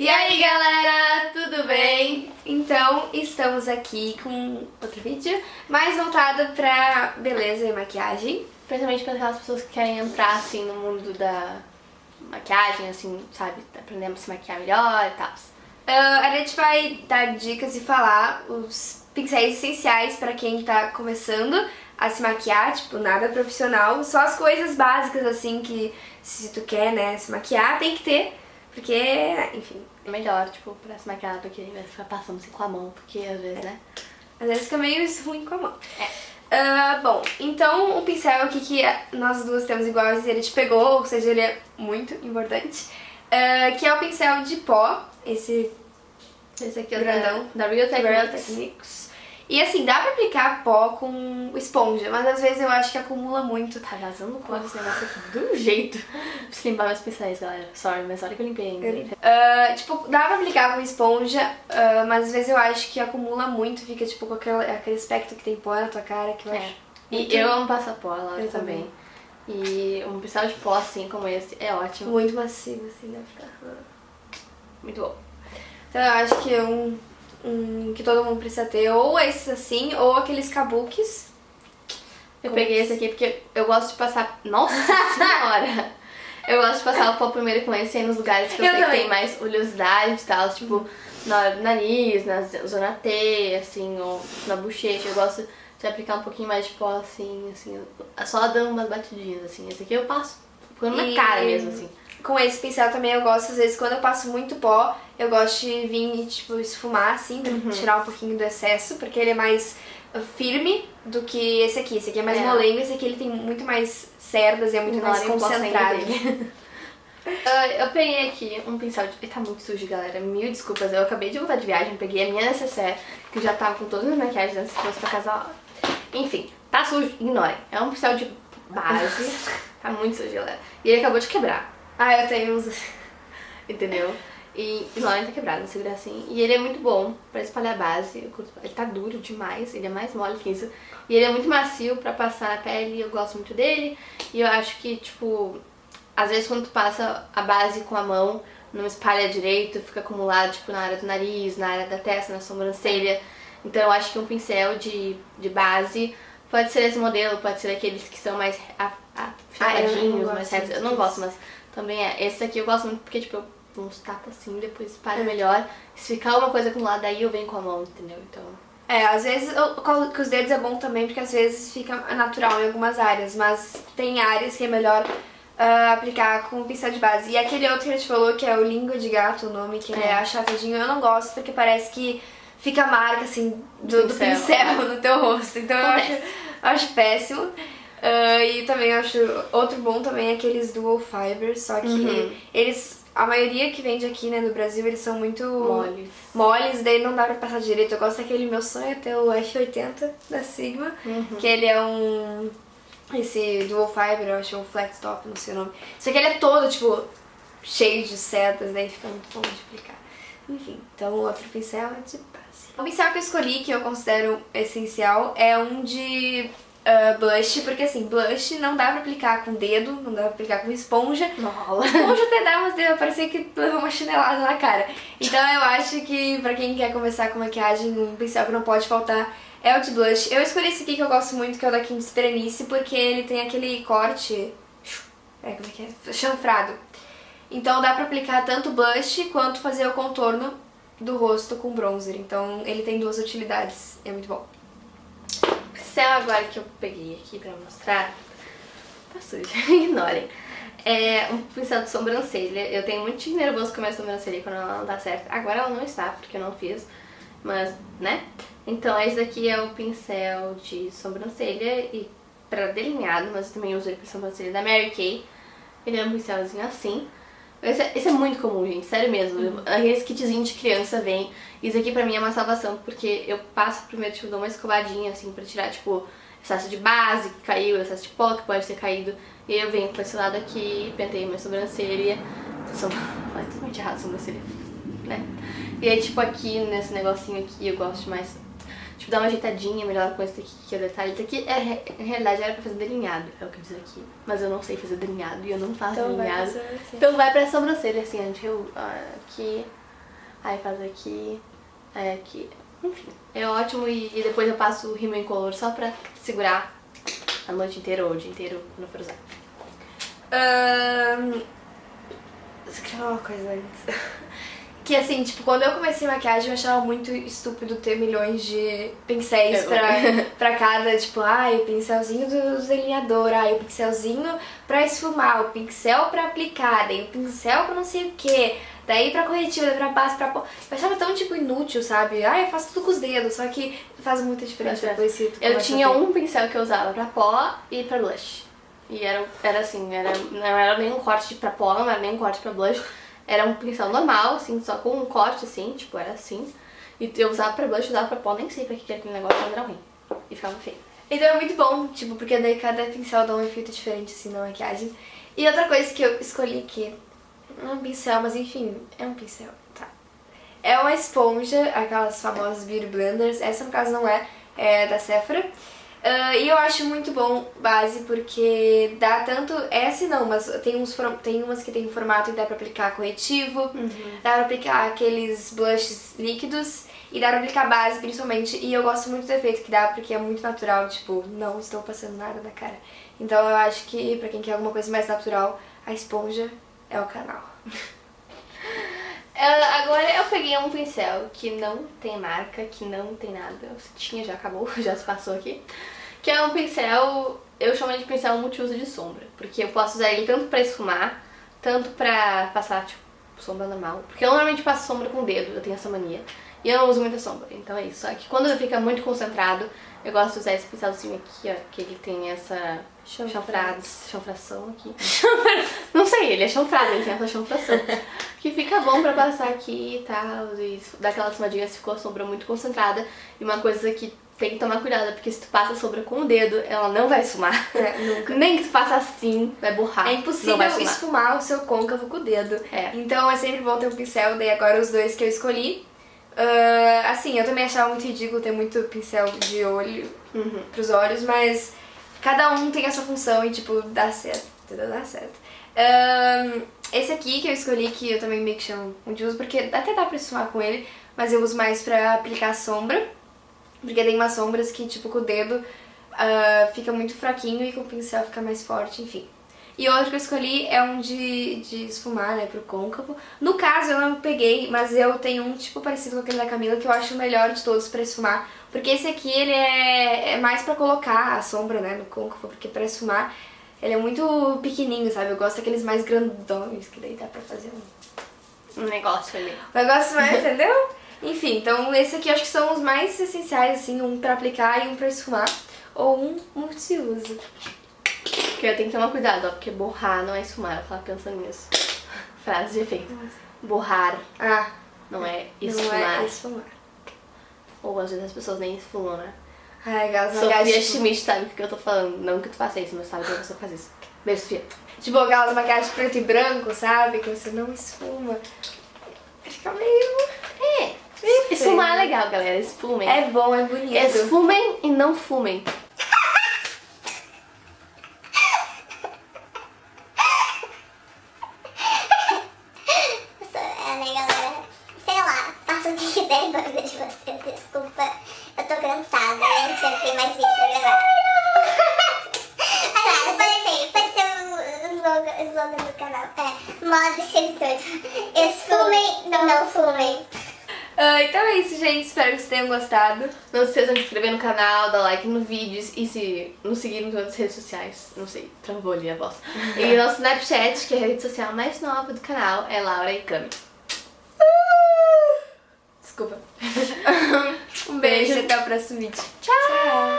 E aí galera, tudo bem? Então estamos aqui com outro vídeo mais voltado pra beleza e maquiagem. Principalmente para aquelas pessoas que querem entrar assim no mundo da maquiagem, assim, sabe? Aprendendo a se maquiar melhor e tal. A gente vai dar dicas e falar os pincéis essenciais pra quem tá começando a se maquiar, tipo, nada profissional, só as coisas básicas assim que se tu quer, né, se maquiar, tem que ter, porque, enfim. É melhor, tipo, pra se maquiar do que vai ficar passando assim com a mão, porque às vezes, né? Às vezes fica meio ruim com a mão. Bom, então o pincel aqui que nós duas temos iguais, ele te pegou, ou seja, ele é muito importante, que é o pincel de pó, esse aqui é grandão, da Real Techniques. Techniques. E assim, dá pra aplicar pó com esponja, mas às vezes eu acho que acumula muito. Tá vazando pó esse negócio aqui do jeito. Preciso limpar meus pincéis, galera. Sorry, mas olha que eu limpei ainda. Tipo, dá pra aplicar com esponja, mas às vezes eu acho que acumula muito, fica tipo com aquele aspecto que tem pó na tua cara, que eu acho. E eu amo passar pó lá Eu também. E um pincel de pó assim como esse é ótimo. Muito macio, assim, né? Muito bom. Então eu acho que que todo mundo precisa ter, ou esses assim, ou aqueles kabukis. Eu peguei esse aqui porque eu gosto de passar... Nossa senhora! Eu gosto de passar o pó primeiro com esse aí nos lugares que eu sei que tem mais oleosidade e tal, tipo no nariz, na zona T, assim, ou na bochecha. Eu gosto de aplicar um pouquinho mais de pó assim, só dando umas batidinhas, assim. Esse aqui eu passo ficando na cara mesmo, assim. Com esse pincel também eu gosto, às vezes, quando eu passo muito pó, eu gosto de vir e, tipo, esfumar, assim, pra tirar um pouquinho do excesso, porque ele é mais firme do que esse aqui. Esse aqui é mais molengo, esse aqui ele tem muito mais cerdas e é muito mais concentrado. Eu peguei aqui um pincel de... Ele tá muito sujo, galera. Mil desculpas. Eu acabei de voltar de viagem, peguei a minha necessaire, que já tava com todas as maquiagens antes de trouxe pra casa. Enfim, tá sujo, ignorem. É um pincel de base. Tá muito sujo, galera. E ele acabou de quebrar. Ah, eu tenho uns... Entendeu? E ignorem, tá quebrado, segura assim. E ele é muito bom pra espalhar base. Ele tá duro demais, ele é mais mole que isso. E ele é muito macio pra passar na pele, eu gosto muito dele. E eu acho que, tipo... Às vezes quando tu passa a base com a mão, não espalha direito, fica acumulado tipo na área do nariz, na área da testa, na sobrancelha. Então eu acho que um pincel de base pode ser esse modelo, pode ser aqueles que são mais afiadinhos, mais retos. Eu não gosto, mas também é. Esse aqui eu gosto muito porque tipo eu dou uns tapas assim, depois espalho melhor. Se ficar uma coisa acumulada, aí eu venho com a mão, entendeu? Então... às vezes com os dedos é bom também, porque às vezes fica natural em algumas áreas, mas tem áreas que é melhor aplicar com o pincel de base. E aquele outro que a gente falou, que é o língua de gato, o nome, que ele é achatadinho, eu não gosto porque parece que fica a marca, assim, do pincel no teu rosto. Então eu acho péssimo. E também acho outro bom também é aqueles dual fiber, só que eles, a maioria que vende aqui, né, no Brasil, eles são muito moles, daí não dá pra passar direito. Eu gosto daquele, meu sonho é ter o F80 da Sigma, que ele é esse dual fiber, eu acho, um flex top, não sei o nome. Só que ele é todo, tipo, cheio de setas, daí fica muito bom de aplicar. Enfim, então o outro pincel é de base. O pincel que eu escolhi, que eu considero essencial, é um de blush, porque assim, blush não dá pra aplicar com dedo, não dá pra aplicar com esponja. Esponja até dá, mas parecia que levou uma chinelada na cara. Então eu acho que pra quem quer começar com maquiagem, um pincel que não pode faltar é o de blush. Eu escolhi esse aqui que eu gosto muito, que é o da Kim Sperenice, porque ele tem aquele corte, como é que é? Chanfrado. Então dá pra aplicar tanto blush quanto fazer o contorno do rosto com bronzer. Então ele tem duas utilidades, é muito bom. O pincel agora que eu peguei aqui pra mostrar, tá sujo, ignorem. É um pincel de sobrancelha. Eu tenho muito nervoso com a minha sobrancelha quando ela não tá certa. Agora ela não está, porque eu não fiz, mas, né? Então esse daqui é o pincel de sobrancelha e pra delineado, mas eu também uso ele pra sobrancelha da Mary Kay. Ele é um pincelzinho assim. Esse é muito comum, gente, sério mesmo. Esse kitzinho de criança vem. Isso aqui pra mim é uma salvação, porque eu passo primeiro, tipo, dou uma escovadinha assim pra tirar, tipo, excesso de base que caiu, excesso de pó que pode ter caído. E aí eu venho com esse lado aqui, penteio minha sobrancelha. Vai totalmente errado a sobrancelha, né? E aí, tipo, aqui, nesse negocinho aqui, eu gosto mais, tipo, dar uma ajeitadinha melhor com esse aqui, que é o detalhe. Esse aqui, em realidade, era pra fazer delineado, é o que diz aqui. Mas eu não sei fazer delineado e eu não faço delineado. Então vai pra sobrancelha, assim, gente. Aqui, aí faz aqui, aí aqui. Enfim, é ótimo e depois eu passo o rímel incolor só pra segurar a noite inteira ou o dia inteiro quando eu for usar. Você queria falar uma coisa antes? Que assim, tipo, quando eu comecei maquiagem eu achava muito estúpido ter milhões de pincéis pra cada, tipo, ai, o pincelzinho do delineador, ai, o pincelzinho pra esfumar, o pincel pra aplicar, daí o pincel pra não sei o que, daí pra corretiva, daí pra base, pra pó. Eu achava tão, tipo, inútil, sabe? Ai, eu faço tudo com os dedos, só que faz muita diferença depois se tu Eu começa tinha a ter. um pincel que eu usava pra pó e pra blush. E era assim, não era nem um corte pra pó, não era nem um corte pra blush. Era um pincel normal, assim, só com um corte, assim, tipo, era assim. E eu usava pra blush, usava pra pó, nem sei pra que era aquele negócio, mas era ruim. E ficava feio. Então é muito bom, tipo, porque daí cada pincel dá um efeito diferente, assim, na maquiagem. E outra coisa que eu escolhi aqui, não é um pincel, mas enfim, é um pincel, tá? É uma esponja, aquelas famosas Beauty Blenders, essa no caso não é da Sephora. E eu acho muito bom base porque dá tanto, essa não, mas tem umas que tem formato e dá pra aplicar corretivo, dá pra aplicar aqueles blushes líquidos e dá pra aplicar base principalmente. E eu gosto muito do efeito que dá porque é muito natural, tipo, não estou passando nada na cara. Então eu acho que pra quem quer alguma coisa mais natural, a esponja é o canal. Agora eu peguei um pincel que não tem marca, que não tem nada. Se tinha, já acabou, já se passou aqui. Que é um pincel, eu chamo ele de pincel multiuso de sombra. Porque eu posso usar ele tanto pra esfumar, tanto pra passar, tipo, sombra normal. Porque eu normalmente passo sombra com o dedo, eu tenho essa mania. E eu não uso muita sombra, então é isso. Só que quando fica muito concentrado, eu gosto de usar esse pincelzinho aqui, ó. Que ele tem essa chanfração aqui. Não sei, ele é chanfrado, ele tem essa chanfração. Que fica bom pra passar aqui e tal, e dar aquela esfumadinha se ficou a sombra muito concentrada. E uma coisa que tem que tomar cuidado, porque se tu passa a sombra com o dedo, ela não vai esfumar. Nunca. Nem que tu faça assim, vai borrar. É não impossível vai esfumar. esfumar o seu côncavo com o dedo. É. Então é sempre bom ter um pincel, daí agora os dois que eu escolhi. Assim, eu também achava muito ridículo ter muito pincel de olho pros olhos, mas cada um tem a sua função e, tipo, dá certo, entendeu? Dá certo. Esse aqui que eu escolhi, que eu também meio que chamo de uso, porque até dá pra esfumar com ele, mas eu uso mais pra aplicar sombra, porque tem umas sombras que, tipo, com o dedo fica muito fraquinho e com o pincel fica mais forte, enfim. E outro que eu escolhi é um de esfumar, né, pro côncavo. No caso, eu não peguei, mas eu tenho um tipo parecido com aquele da Camila, que eu acho o melhor de todos pra esfumar. Porque esse aqui, ele é mais pra colocar a sombra, né, no côncavo, porque pra esfumar ele é muito pequenininho, sabe? Eu gosto daqueles mais grandões, que daí dá pra fazer Um negócio ali. um negócio mais, entendeu? Enfim, então esse aqui eu acho que são os mais essenciais, assim, um pra aplicar e um pra esfumar. Ou um multiuso. Porque eu tenho que tomar cuidado, ó, porque borrar não é esfumar, eu tava pensando nisso. Frase de efeito. Borrar não é esfumar. Não é esfumar. Ou às vezes as pessoas nem esfumam, né? Ai, aquelas Sofia maquiagens... Schmidt sabe o que eu tô falando. Não que tu faça isso, mas sabe que você faz isso. Beijo, Sofia. Tipo aquelas maquiagens preto e branco, sabe? Que você não esfuma. Fica meio... Esfumar é legal, galera. Esfumem. É bom, é bonito. Esfumem e não fumem. Galera, sei lá, faça o que quiser da vida de vocês, desculpa, eu tô cansada, gente, eu tenho mais vídeos pra gravar. Pode ser o slogan do canal, moda escritor, esfumem, não fumem. Então é isso, gente, espero que vocês tenham gostado. Não se esqueçam de se inscrever no canal, dar like no vídeo e se nos seguir em todas as redes sociais. Não sei, travou ali a voz. E nosso Snapchat, que é a rede social mais nova do canal, é Laura e Cami. Desculpa. Um beijo e até o próximo vídeo. Tchau!